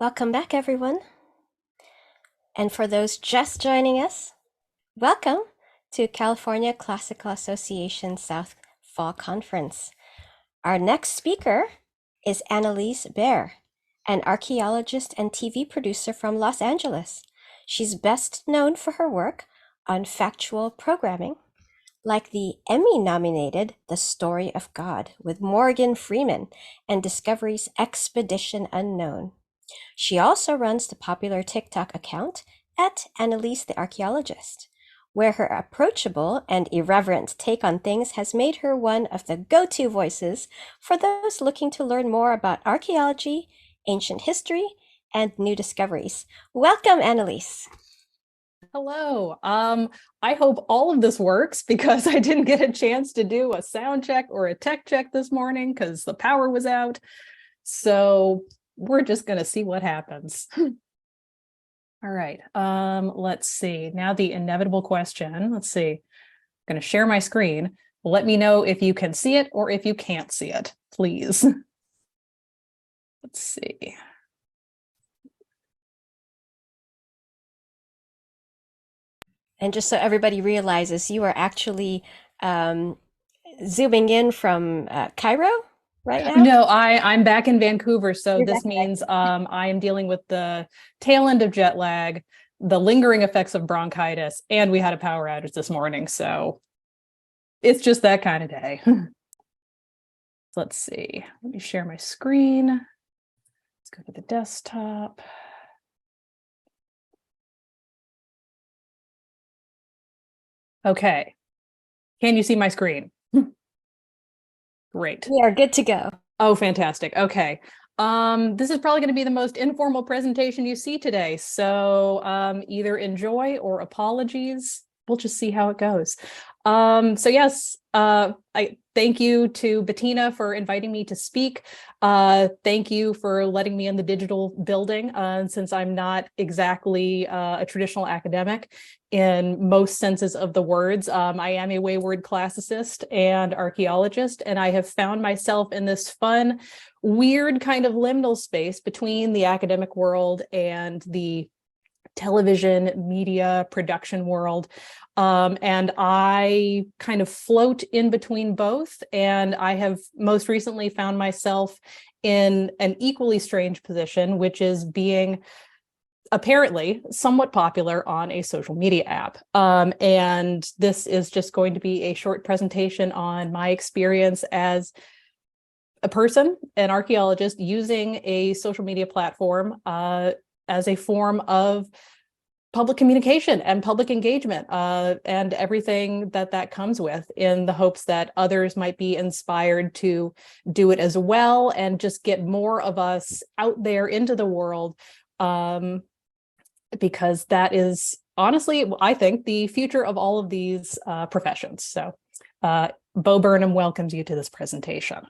Welcome back, everyone. And for those just joining us, welcome to California Classical Association South Fall Conference. Our next speaker is Annelise Baer, an archaeologist and TV producer from Los Angeles. She's best known for her work on factual programming, like the Emmy-nominated The Story of God with Morgan Freeman and Discovery's Expedition Unknown. She also runs the popular TikTok account at Annelise the Archaeologist, where her approachable and irreverent take on things has made her one of the go-to voices for those looking to learn more about archaeology, ancient history, and new discoveries. Welcome, Annelise. Hello. I hope all of this works because I didn't get a chance to do a sound check or a tech check this morning because the power was out. So we're just going to see what happens. All right. Let's see. Now the inevitable question. Let's see. I'm going to share my screen. Let me know if you can see it or if you can't see it, please. Let's see. And just so everybody realizes, you are actually zooming in from Cairo right now? No, I'm back in Vancouver, so You're this back means I am dealing with the tail end of jet lag, the lingering effects of bronchitis, and we had a power outage this morning, so it's just that kind of day. Let's see. Let me share my screen. Let's go to the desktop. Okay. Can you see my screen? Great. We are good to go. Oh, fantastic. Okay. This is probably going to be the most informal presentation you see today. So either enjoy or apologies. We'll just see how it goes. So yes, I thank you to Bettina for inviting me to speak. Thank you for letting me in the digital building, since I'm not exactly a traditional academic in most senses of the words. I am a wayward classicist and archaeologist, and I have found myself in this fun, weird kind of liminal space between the academic world and the television media production world. And I kind of float in between both. And I have most recently found myself in an equally strange position, which is being apparently somewhat popular on a social media app. And this is just going to be a short presentation on my experience as a person, an archaeologist, using a social media platform as a form of public communication and public engagement, and everything that comes with, in the hopes that others might be inspired to do it as well and just get more of us out there into the world, because that is honestly, I think, the future of all of these professions. So Bo Burnham welcomes you to this presentation.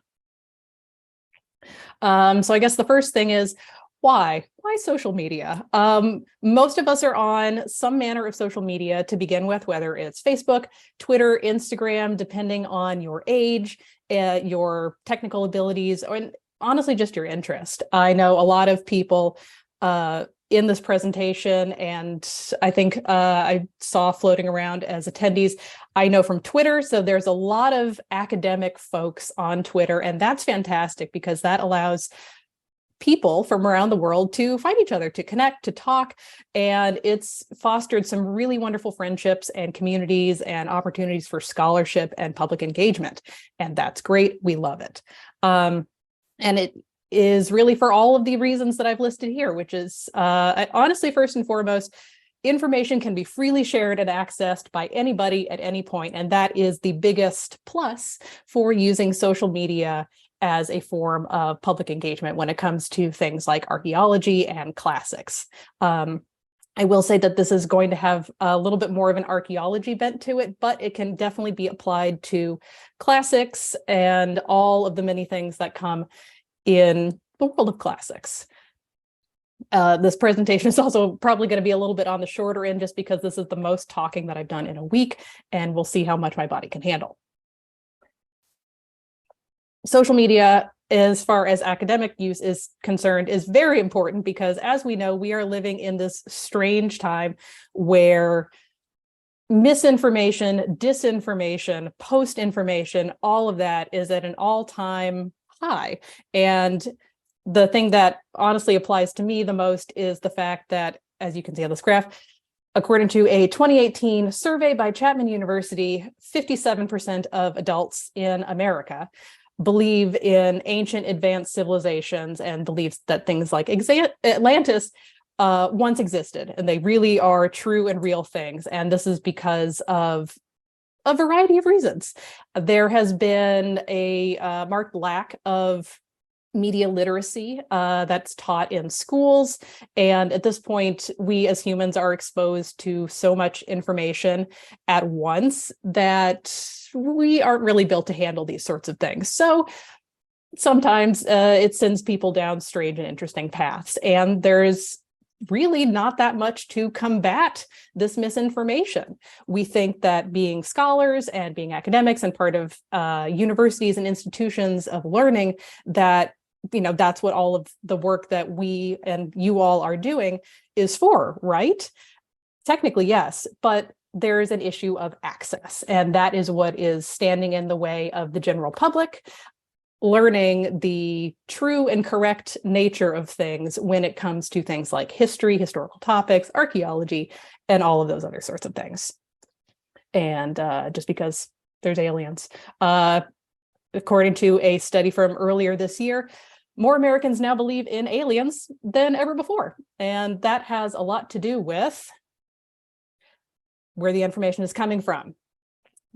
So I guess the first thing is, why social media? Most of us are on some manner of social media to begin with, whether it's Facebook, Twitter, Instagram, depending on your age, your technical abilities, or honestly, just your interest. I know a lot of people in this presentation, and I think I saw floating around as attendees, I know from Twitter. So there's a lot of academic folks on Twitter, and that's fantastic because that allows people from around the world to find each other, to connect, to talk. And it's fostered some really wonderful friendships and communities and opportunities for scholarship and public engagement. And that's great. We love it. And it is really for all of the reasons that I've listed here, which is honestly, first and foremost, information can be freely shared and accessed by anybody at any point. And that is the biggest plus for using social media as a form of public engagement when it comes to things like archaeology and classics. I will say that this is going to have a little bit more of an archaeology bent to it, but it can definitely be applied to classics and all of the many things that come in the world of classics. This presentation is also probably going to be a little bit on the shorter end just because this is the most talking that I've done in a week, and we'll see how much my body can handle. Social media as far as academic use is concerned, is very important because, as we know, we are living in this strange time where misinformation, disinformation, post-information, all of that is at an all-time high. And the thing that honestly applies to me the most is the fact that, as you can see on this graph, according to a 2018 survey by Chapman University, 57% of adults in America believe in ancient advanced civilizations and believes that things like Atlantis once existed, and they really are true and real things. And this is because of a variety of reasons. There has been a marked lack of media literacy that's taught in schools. And at this point, we as humans are exposed to so much information at once that we aren't really built to handle these sorts of things. So sometimes it sends people down strange and interesting paths. And there's really not that much to combat this misinformation. We think that being scholars and being academics and part of universities and institutions of learning, that that's what all of the work that we and you all are doing is for, right? Technically, yes, but there is an issue of access, and that is what is standing in the way of the general public learning the true and correct nature of things when it comes to things like history, historical topics, archaeology, and all of those other sorts of things. And just because there's aliens. According to a study from earlier this year, more Americans now believe in aliens than ever before. And that has a lot to do with where the information is coming from.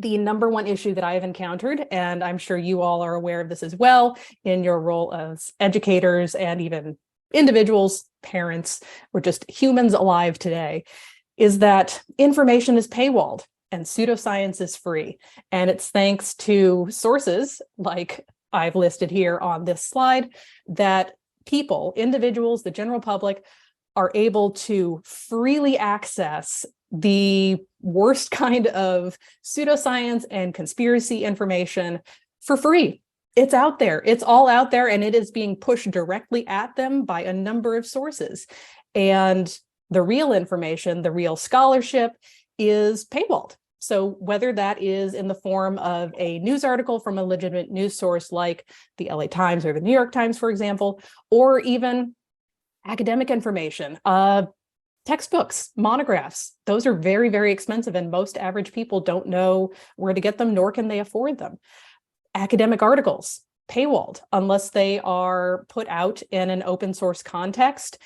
The number one issue that I have encountered, and I'm sure you all are aware of this as well in your role as educators and even individuals, parents, or just humans alive today, is that information is paywalled and pseudoscience is free. And it's thanks to sources like I've listed here on this slide that people, individuals, the general public, are able to freely access the worst kind of pseudoscience and conspiracy information for free. It's out there. It's all out there, and it is being pushed directly at them by a number of sources. And the real information, the real scholarship is paywalled. So whether that is in the form of a news article from a legitimate news source like the LA Times or the New York Times, for example, or even academic information, textbooks, monographs, those are very, very expensive, and most average people don't know where to get them, nor can they afford them. Academic articles, paywalled, unless they are put out in an open source context.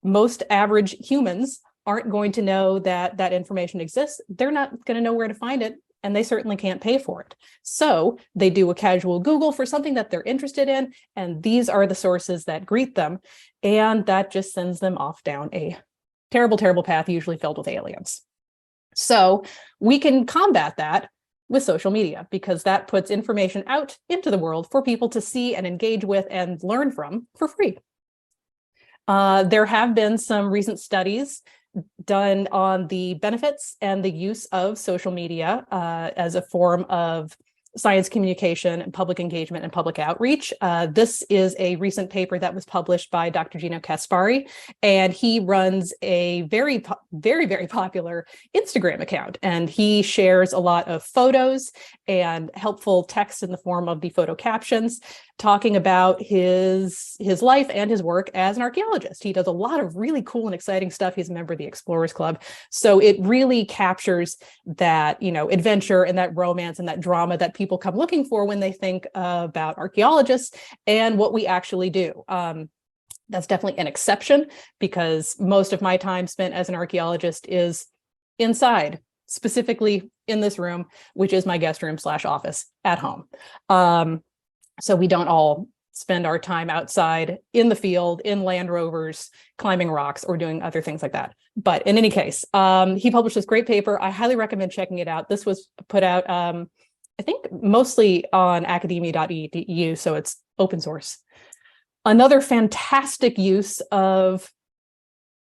Most average humans aren't going to know that that information exists. They're not going to know where to find it, and they certainly can't pay for it. So they do a casual Google for something that they're interested in, and these are the sources that greet them, and that just sends them off down a terrible, terrible path, usually filled with aliens. So we can combat that with social media, because that puts information out into the world for people to see and engage with and learn from for free. There have been some recent studies done on the benefits and the use of social media as a form of science communication and public engagement and public outreach. This is a recent paper that was published by Dr. Gino Caspari, and he runs a very, very popular Instagram account, and he shares a lot of photos and helpful text in the form of the photo captions, talking about his life and his work as an archaeologist. He does a lot of really cool and exciting stuff. He's a member of the Explorers Club. So it really captures that, adventure and that romance and that drama that people come looking for when they think about archaeologists and what we actually do. That's definitely an exception, because most of my time spent as an archaeologist is inside, specifically in this room, which is my guest room / office at home. So we don't all spend our time outside in the field, in Land Rovers, climbing rocks, or doing other things like that. But in any case, he published this great paper. I highly recommend checking it out. This was put out, I think, mostly on academia.edu, so it's open source. Another fantastic use of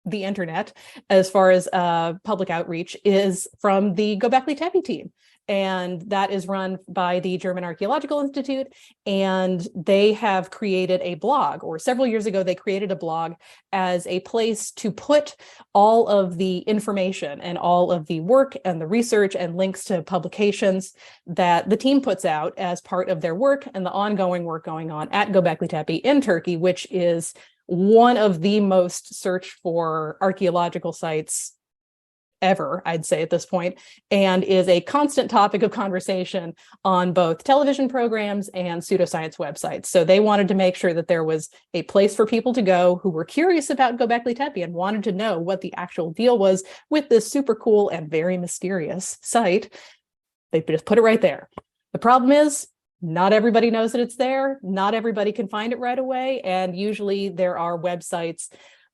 the internet as far as public outreach is from the Göbekli Tepe team. and that is run by the German Archaeological Institute. And they have created a blog, or several years ago, they created a blog as a place to put all of the information and all of the work and the research and links to publications that the team puts out as part of their work and the ongoing work going on at Göbekli Tepe in Turkey, which is one of the most searched for archaeological sites ever, I'd say at this point, and is a constant topic of conversation on both television programs and pseudoscience websites. So they wanted to make sure that there was a place for people to go who were curious about Göbekli Tepe and wanted to know what the actual deal was with this super cool and very mysterious site. They just put it right there. The problem is, not everybody knows that it's there. Not everybody can find it right away. And usually there are websites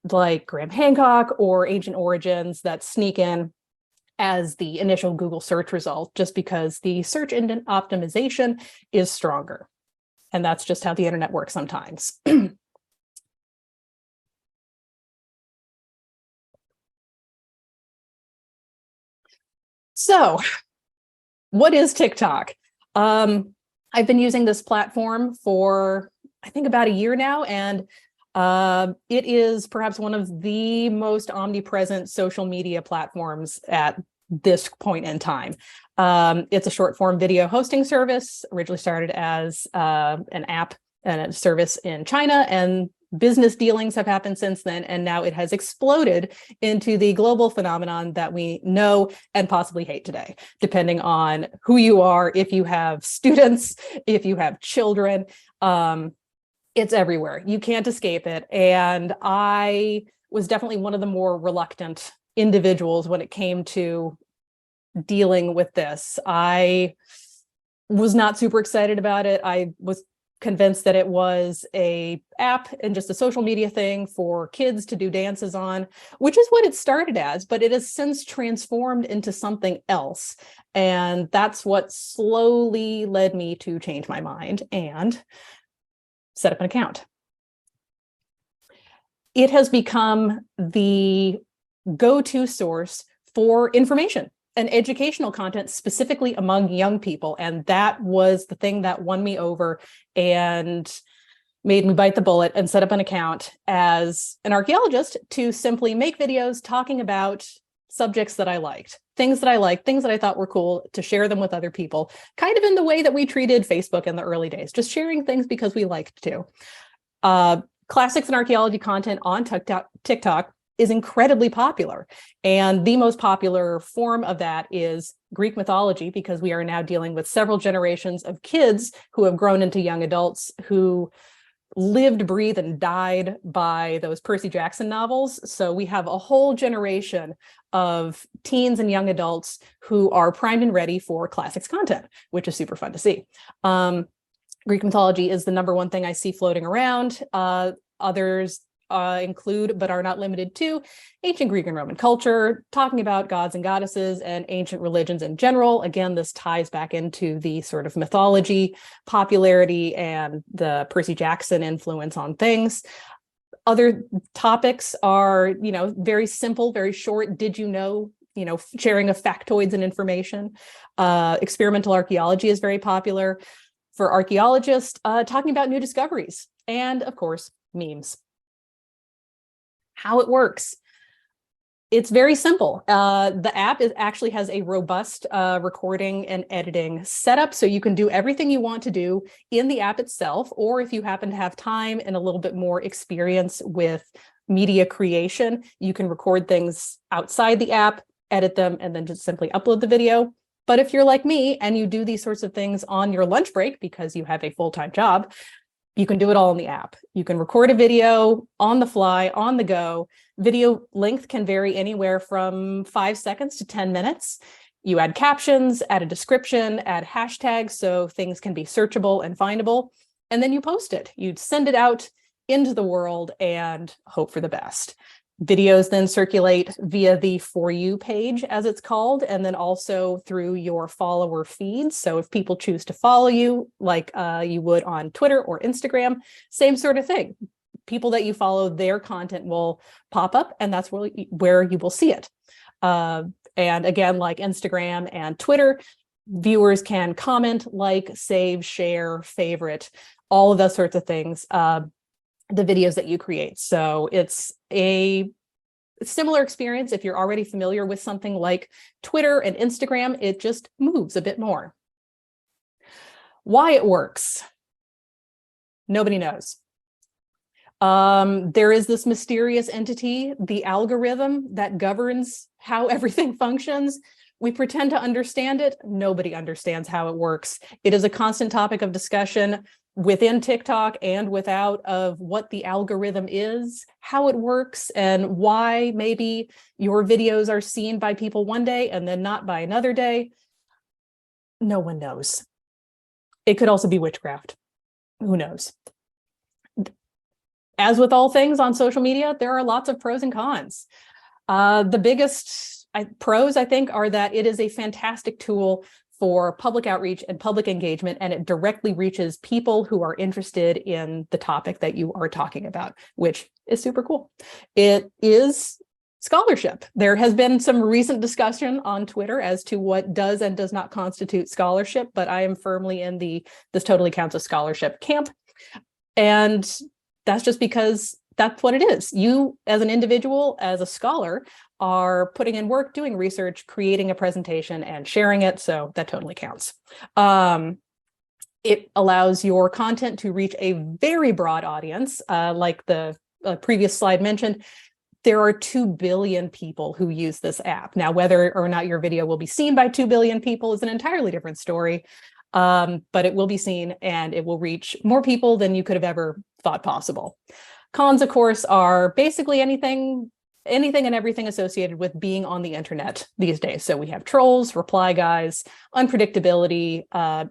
like Graham Hancock or Ancient Origins that sneak in as the initial Google search result, just because the search engine optimization is stronger. And that's just how the internet works sometimes. So, what is TikTok? I've been using this platform for, I think, about a year now, and it is perhaps one of the most omnipresent social media platforms at this point in time. It's a short form video hosting service, originally started as an app and a service in China, and business dealings have happened since then. And now it has exploded into the global phenomenon that we know and possibly hate today, depending on who you are, if you have students, if you have children. It's everywhere. You can't escape it. And I was definitely one of the more reluctant individuals when it came to dealing with this. I was not super excited about it. I was convinced that it was a app and just a social media thing for kids to do dances on, which is what it started as, but it has since transformed into something else. And that's what slowly led me to change my mind and set up an account. It has become the go-to source for information and educational content, specifically among young people. And that was the thing that won me over and made me bite the bullet and set up an account as an archaeologist to simply make videos talking about subjects that I liked, things that I thought were cool, to share them with other people, kind of in the way that we treated Facebook in the early days, just sharing things because we liked to. Classics and archaeology content on TikTok is incredibly popular. And the most popular form of that is Greek mythology, because we are now dealing with several generations of kids who have grown into young adults who lived, breathed, and died by those Percy Jackson novels. So we have a whole generation of teens and young adults who are primed and ready for classics content, which is super fun to see. Greek mythology is the number one thing I see floating around. Others include, but are not limited to, ancient Greek and Roman culture, talking about gods and goddesses and ancient religions in general. Again, this ties back into the sort of mythology popularity and the Percy Jackson influence on things. Other topics are, very simple, very short. Did you know, sharing of factoids and information. Experimental archaeology is very popular for archaeologists, talking about new discoveries, and of course, memes. How it works. It's very simple. The app actually has a robust recording and editing setup, so you can do everything you want to do in the app itself, or if you happen to have time and a little bit more experience with media creation, you can record things outside the app, edit them, and then just simply upload the video. But if you're like me and you do these sorts of things on your lunch break because you have a full-time job, you can do it all in the app. You can record a video on the fly, on the go. Video length can vary anywhere from 5 seconds to 10 minutes. You add captions, add a description, add hashtags so things can be searchable and findable, and then you post it. You send it out into the world and hope for the best. Videos then circulate via the For You page, as it's called, and then also through your follower feeds. So if people choose to follow you, like you would on Twitter or Instagram, same sort of thing. People that you follow, their content will pop up, and that's where you will see it. And again, like Instagram and Twitter, viewers can comment, like, save, share, favorite, all of those sorts of things, the videos that you create. So it's a similar experience. If you're already familiar with something like Twitter and Instagram, it just moves a bit more. Why it works, nobody knows. There is this mysterious entity, the algorithm, that governs how everything functions. We pretend to understand it. Nobody understands how it works. It is a constant topic of discussion within TikTok and without, of what the algorithm is, how it works, and why maybe your videos are seen by people one day and then not by another day. No one knows. It could also be witchcraft. Who knows? As with all things on social media, there are lots of pros and cons. The biggest pros, I think, are that it is a fantastic tool for public outreach and public engagement, and it directly reaches people who are interested in the topic that you are talking about, which is super cool. It is scholarship. There has been some recent discussion on Twitter as to what does and does not constitute scholarship, but I am firmly in this totally counts as scholarship camp. And that's just because that's what it is. You, as an individual, as a scholar, are putting in work, doing research, creating a presentation, and sharing it. So that totally counts. It allows your content to reach a very broad audience. Like the previous slide mentioned, there are 2 billion people who use this app. Now, whether or not your video will be seen by 2 billion people is an entirely different story. But it will be seen, and it will reach more people than you could have ever thought possible. Cons, of course, are basically anything and everything associated with being on the internet these days. So we have trolls, reply guys, unpredictability,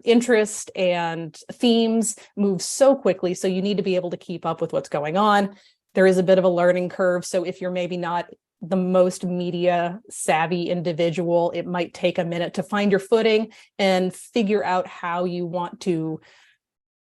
interest and themes move so quickly. So you need to be able to keep up with what's going on. There is a bit of a learning curve. So if you're maybe not the most media savvy individual, it might take a minute to find your footing and figure out how you want to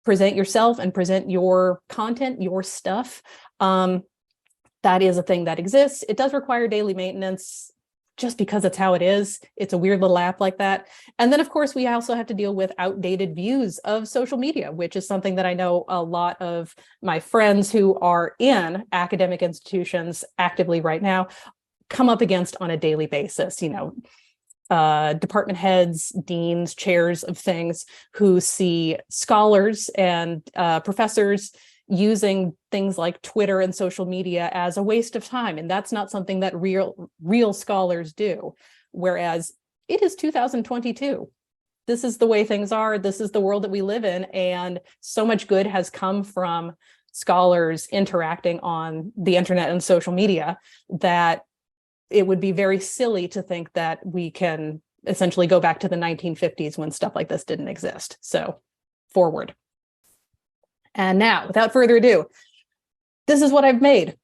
present yourself and present your content, your stuff. That is a thing that exists. It does require daily maintenance just because it's how it is. It's a weird little app like that. And then, of course, we also have to deal with outdated views of social media, which is something that I know a lot of my friends who are in academic institutions actively right now come up against on a daily basis. You know, department heads, deans, chairs of things who see scholars and professors using things like Twitter and social media as a waste of time. And that's not something that real scholars do. Whereas it is 2022. This is the way things are. This is the world that we live in. And so much good has come from scholars interacting on the internet and social media that it would be very silly to think that we can essentially go back to the 1950s when stuff like this didn't exist. So forward. And now, without further ado, this is what I've made.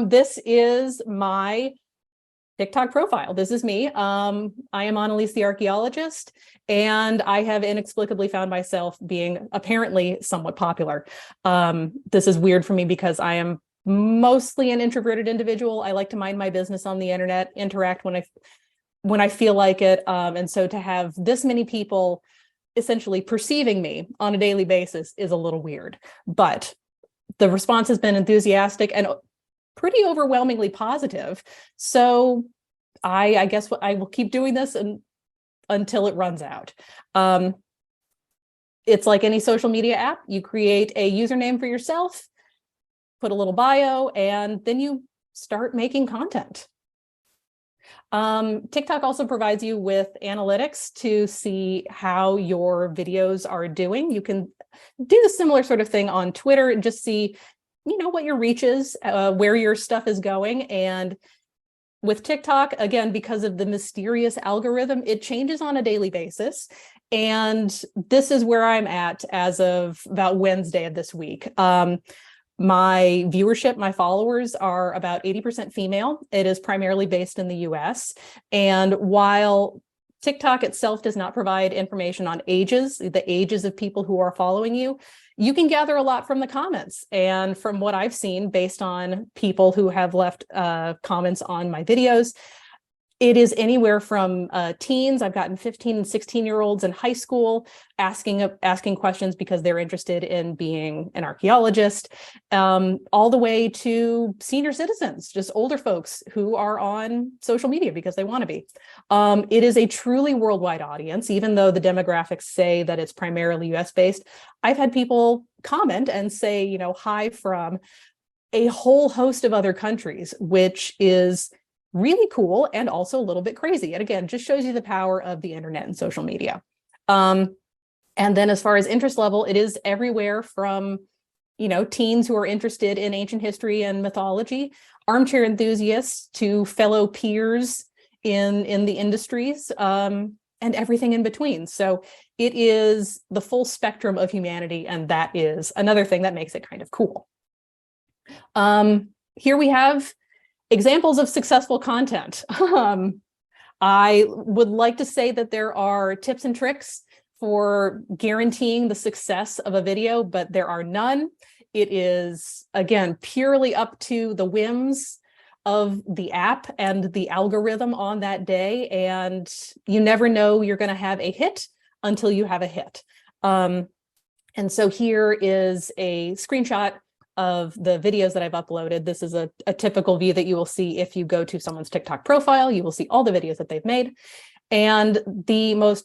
This is my TikTok profile. This is me. I am Annelise the archaeologist, and I have inexplicably found myself being apparently somewhat popular. This is weird for me because I am mostly an introverted individual. I like to mind my business on the internet, interact when I feel like it. And so to have this many people essentially perceiving me on a daily basis is a little weird, but the response has been enthusiastic and pretty overwhelmingly positive. So I guess I will keep doing this until it runs out. It's like any social media app. You create a username for yourself, put a little bio, and then you start making content. TikTok also provides you with analytics to see how your videos are doing. You can do the similar sort of thing on Twitter and just see, you know, what your reach is, where your stuff is going. And with TikTok, again, because of the mysterious algorithm, it changes on a daily basis. And this is where I'm at as of about Wednesday of this week. My viewership, my followers are about 80% female. It is primarily based in the US. And while TikTok itself does not provide information on ages, the ages of people who are following you, you can gather a lot from the comments. And from what I've seen, based on people who have left comments on my videos, It is anywhere from teens. I've gotten 15 and 16-year-olds in high school asking questions because they're interested in being an archaeologist, all the way to senior citizens, just older folks who are on social media because they want to be. It is a truly worldwide audience, even though the demographics say that it's primarily US-based. I've had people comment and say, you know, hi from a whole host of other countries, which is really cool and also a little bit crazy. And again, just shows you the power of the internet and social media. And then as far as interest level, it is everywhere from, you know, teens who are interested in ancient history and mythology, armchair enthusiasts to fellow peers in the industries, and everything in between. So it is the full spectrum of humanity, and that is another thing that makes it kind of cool. Here we have examples of successful content. I would like to say that there are tips and tricks for guaranteeing the success of a video, but there are none. It is, again, purely up to the whims of the app and the algorithm on that day. And you never know you're going to have a hit until you have a hit. And so here is a screenshot of the videos that I've uploaded. This is a typical view that you will see if you go to someone's TikTok profile. You will see all the videos that they've made. And the most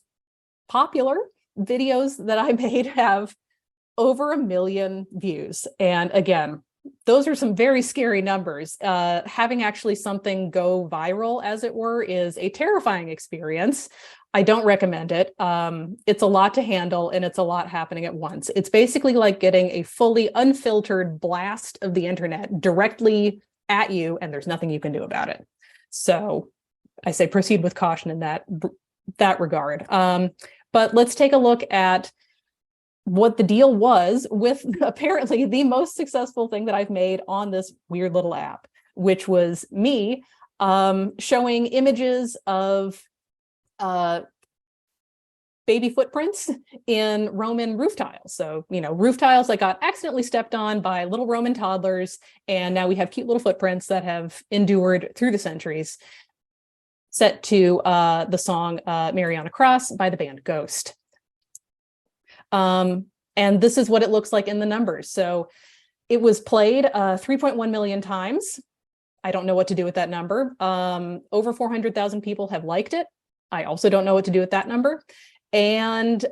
popular videos that I made have over 1 million views. And again, those are some very scary numbers. Having actually something go viral, as it were, is a terrifying experience. I don't recommend it. It's a lot to handle, and it's a lot happening at once. It's basically like getting a fully unfiltered blast of the internet directly at you, and there's nothing you can do about it. So I say proceed with caution in that regard. But let's take a look at what the deal was with apparently the most successful thing that I've made on this weird little app, which was me showing images of baby footprints in Roman roof tiles. So, you know, roof tiles that got accidentally stepped on by little Roman toddlers, and now we have cute little footprints that have endured through the centuries, set to the song Mary on a Cross by the band Ghost. And this is what it looks like in the numbers. So it was played 3.1 million times. I don't know what to do with that number. Over 400,000 people have liked it. I also don't know what to do with that number. And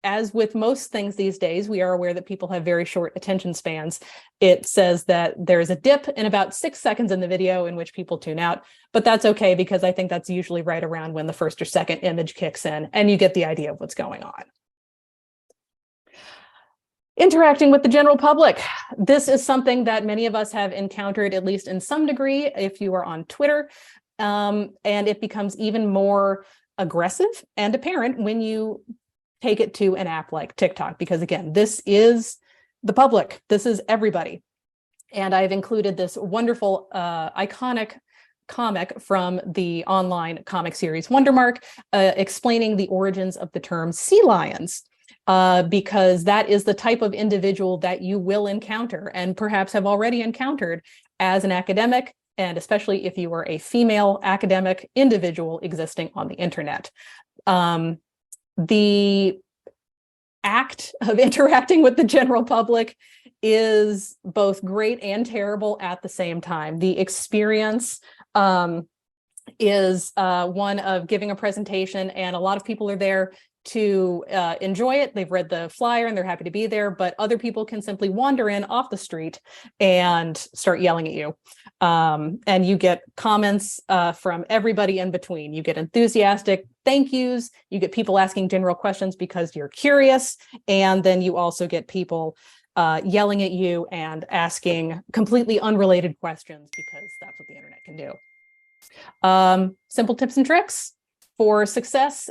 as with most things these days, we are aware that people have very short attention spans. It says that there is a dip in about 6 seconds in the video in which people tune out, but that's okay because I think that's usually right around when the first or second image kicks in and you get the idea of what's going on. Interacting with the general public. This is something that many of us have encountered, at least in some degree, if you are on Twitter, and it becomes even more aggressive and apparent when you take it to an app like TikTok, because again, this is the public, this is everybody. And I've included this wonderful, iconic comic from the online comic series Wondermark, explaining the origins of the term sea lions. Because that is the type of individual that you will encounter and perhaps have already encountered as an academic, and especially if you are a female academic individual existing on the internet. The act of interacting with the general public is both great and terrible at the same time. The experience is one of giving a presentation, and a lot of people are there to enjoy it. They've read the flyer and they're happy to be there, but other people can simply wander in off the street and start yelling at you. And you get comments from everybody in between. You get enthusiastic thank yous, you get people asking general questions because you're curious, and then you also get people yelling at you and asking completely unrelated questions because that's what the internet can do. Simple tips and tricks for success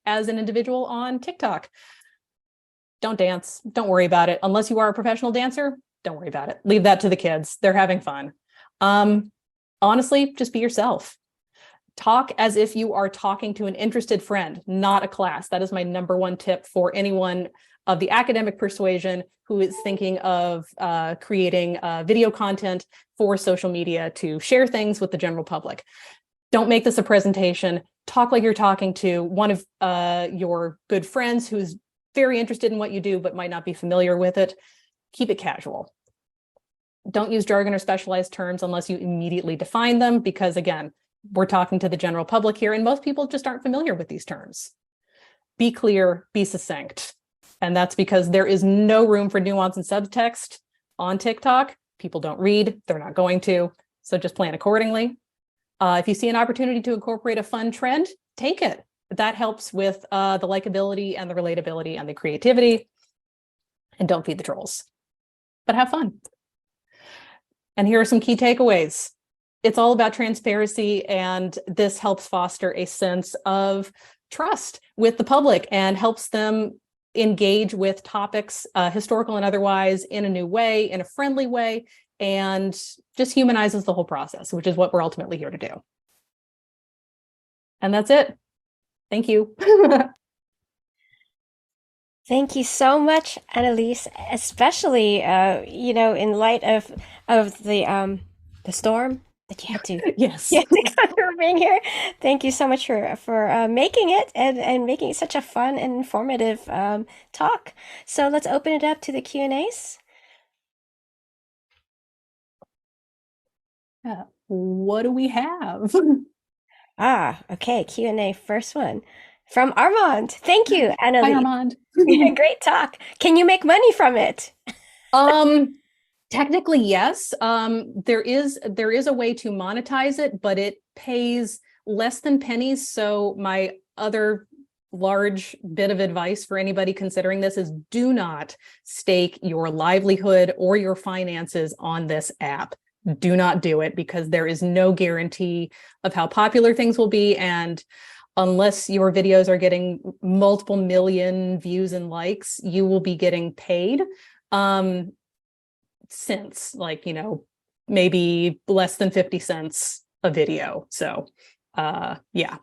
as an individual on TikTok. Don't dance. Don't worry about it. Unless you are a professional dancer, don't worry about it. Leave that to the kids. They're having fun. Honestly, just be yourself. Talk as if you are talking to an interested friend, not a class. That is my #1 tip for anyone of the academic persuasion who is thinking of creating video content for social media to share things with the general public. Don't make this a presentation. Talk like you're talking to one of your good friends who's very interested in what you do, but might not be familiar with it. Keep it casual. Don't use jargon or specialized terms unless you immediately define them, because again, we're talking to the general public here, and most people just aren't familiar with these terms. Be clear, be succinct. And that's because there is no room for nuance and subtext on TikTok. People don't read, they're not going to, so just plan accordingly. If you see an opportunity to incorporate a fun trend, take it. That helps with the likability and the relatability and the creativity. And don't feed the trolls, but have fun. And here are some key takeaways. It's all about transparency, and this helps foster a sense of trust with the public and helps them engage with topics, historical and otherwise, in a new way, in a friendly way, and just humanizes the whole process, which is what we're ultimately here to do. And that's it. Thank you. Thank you so much, Annelise, especially in light of the storm that you had to Yes. for being here. Thank you so much for making it and making it such a fun and informative talk. So let's open it up to the Q&As. What do we have? Okay, Q&A, first one from Armand. Thank you, Annelise. Hi, Armand. Great talk. Can you make money from it? Technically, yes. There is a way to monetize it, but it pays less than pennies. So my other large bit of advice for anybody considering this is do not stake your livelihood or your finances on this app. Do not do it, because there is no guarantee of how popular things will be. And unless your videos are getting multiple million views and likes, you will be getting paid. Since maybe less than 50 cents a video. So yeah.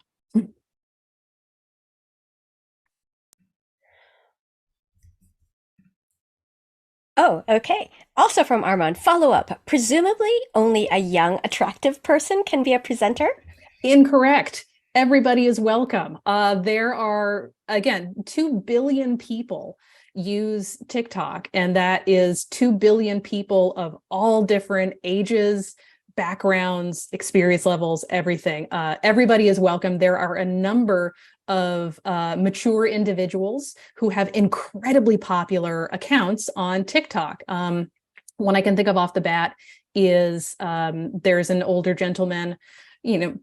Oh, okay. Also from Armand, follow up. Presumably only a young, attractive person can be a presenter? Incorrect. Everybody is welcome. There are, again, 2 billion people use TikTok, and that is 2 billion people of all different ages, backgrounds, experience levels, everything. Everybody is welcome. There are a number of mature individuals who have incredibly popular accounts on TikTok. One I can think of off the bat is there's an older gentleman,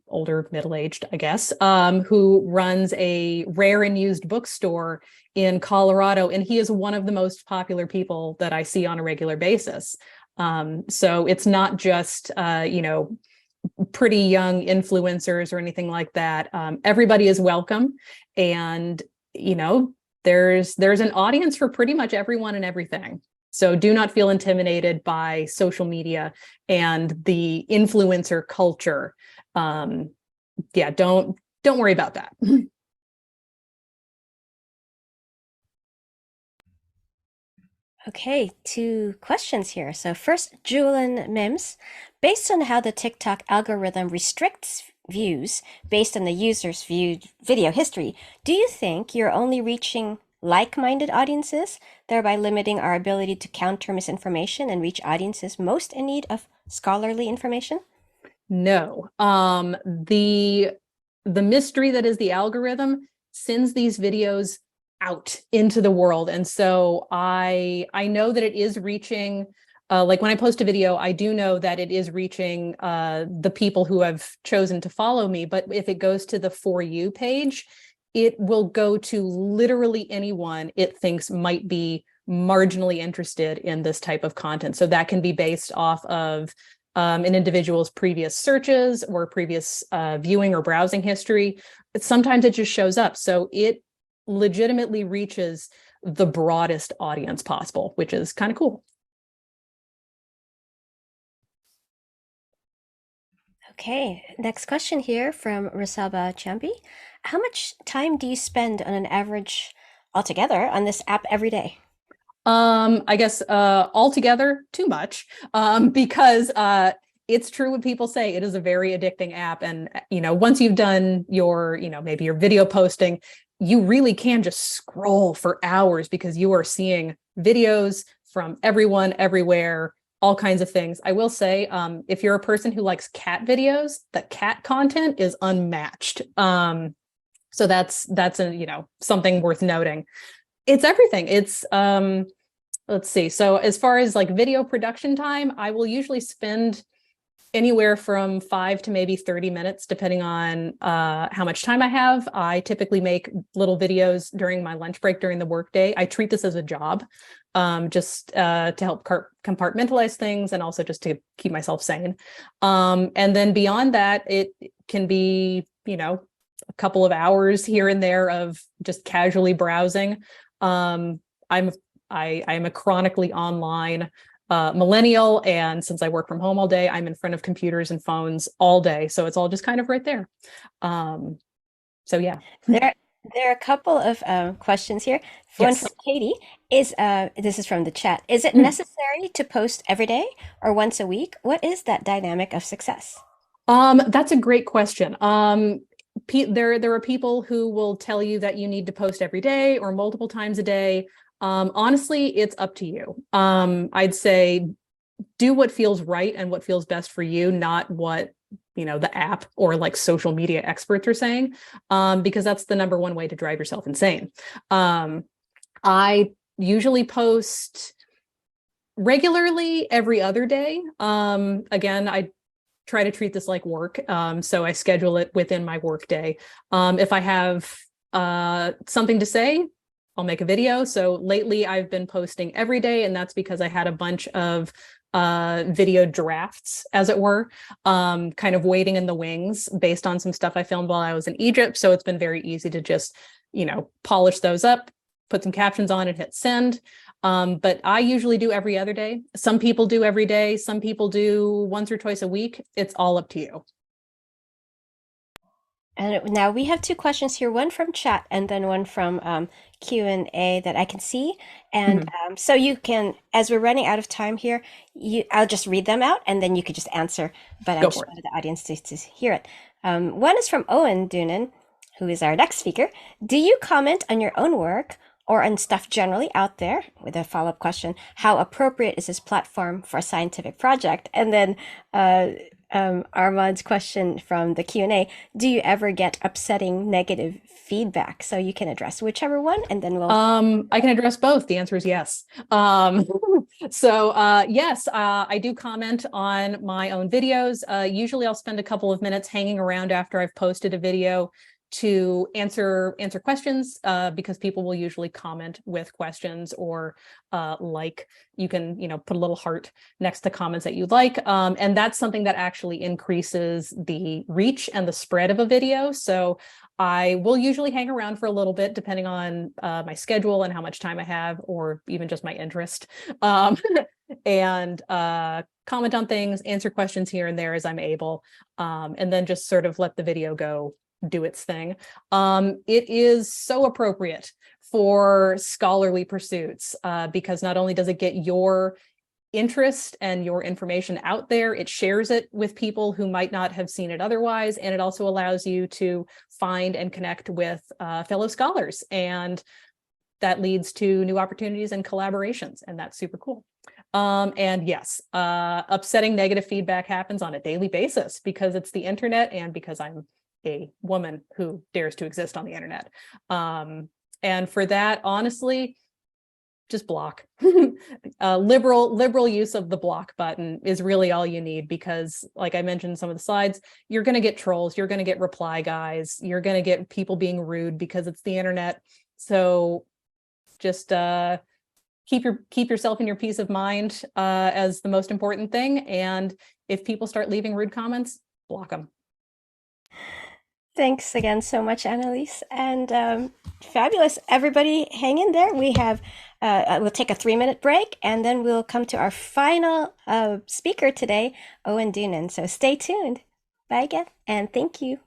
older, middle-aged, I guess, who runs a rare and used bookstore in Colorado. And he is one of the most popular people that I see on a regular basis. So it's not just, pretty young influencers or anything like that. Everybody is welcome. And, there's an audience for pretty much everyone and everything. So do not feel intimidated by social media and the influencer culture. Yeah, don't worry about that. Okay, 2 questions here. So first, Julian Mims, based on how the TikTok algorithm restricts views based on the user's viewed video history, do you think you're only reaching like-minded audiences, thereby limiting our ability to counter misinformation and reach audiences most in need of scholarly information? No. The mystery that is the algorithm sends these videos out into the world. And so I know that it is reaching, like when I post a video, I do know that it is reaching the people who have chosen to follow me. But if it goes to the For You page, it will go to literally anyone it thinks might be marginally interested in this type of content. So that can be based off of an individual's previous searches or previous viewing or browsing history. Sometimes it just shows up. So it legitimately reaches the broadest audience possible, which is kind of cool. Okay, next question here from Rasaba Chambi. How much time do you spend on an average altogether on this app every day? I guess altogether too much, because it's true what people say. It is a very addicting app, and once you've done your, maybe your video posting, you really can just scroll for hours because you are seeing videos from everyone, everywhere, all kinds of things. I will say, if you're a person who likes cat videos, the cat content is unmatched. So that's something worth noting. It's everything. It's let's see. So as far as like video production time, I will usually spend anywhere from 5 to maybe 30 minutes, depending on how much time I have. I typically make little videos during my lunch break during the workday. I treat this as a job, just to help compartmentalize things and also just to keep myself sane. And then beyond that, it can be, a couple of hours here and there of just casually browsing. I am a chronically online millennial, and since I work from home all day, I'm in front of computers and phones all day, so it's all just kind of right there. So yeah. There are a couple of questions here. One Yes. from Katie is this is from the chat. Is it Mm. necessary to post every day or once a week? What is that dynamic of success? That's a great question. There are people who will tell you that you need to post every day or multiple times a day. Honestly, it's up to you. I'd say do what feels right and what feels best for you, not what the app or like social media experts are saying, because that's the number one way to drive yourself insane. I usually post regularly every other day. Again, I try to treat this like work. So I schedule it within my work day. If I have something to say, I'll make a video. So lately I've been posting every day, and that's because I had a bunch of video drafts, as it were, kind of waiting in the wings based on some stuff I filmed while I was in Egypt. So it's been very easy to just, polish those up, put some captions on and hit send. But I usually do every other day. Some people do every day. Some people do once or twice a week. It's all up to you. And now we have two questions here, one from chat and then one from Q&A that I can see. And so you can, as we're running out of time here, I'll just read them out and then you could just answer. But I Go just for it. wanted the audience to hear it. One is from Owen Doonan, who is our next speaker. Do you comment on your own work or on stuff generally out there? With a follow-up question, how appropriate is this platform for a scientific project? And then Armand's question from the Q&A, do you ever get upsetting negative feedback? So you can address whichever one, and then we'll... I can address both. The answer is yes. Yes, I do comment on my own videos. Usually I'll spend a couple of minutes hanging around after I've posted a video to answer questions, because people will usually comment with questions or you can put a little heart next to comments that you like, and that's something that actually increases the reach and the spread of a video. So I will usually hang around for a little bit depending on my schedule and how much time I have, or even just my interest, and comment on things, answer questions here and there as I'm able, and then just sort of let the video go do its thing. It is so appropriate for scholarly pursuits, because not only does it get your interest and your information out there, it shares it with people who might not have seen it otherwise, and it also allows you to find and connect with fellow scholars, and that leads to new opportunities and collaborations, and that's super cool. And yes, upsetting negative feedback happens on a daily basis because it's the internet and because I'm a woman who dares to exist on the internet. And for that, honestly, just block. Liberal use of the block button is really all you need, because like I mentioned in some of the slides, you're going to get trolls, you're going to get reply guys, you're going to get people being rude because it's the internet. So just keep yourself and your peace of mind as the most important thing. And if people start leaving rude comments, block them. Thanks again so much, Annelise. And fabulous. Everybody hang in there. We'll take a 3-minute break and then we'll come to our final speaker today, Owen Doonan. So stay tuned. Bye again, and thank you.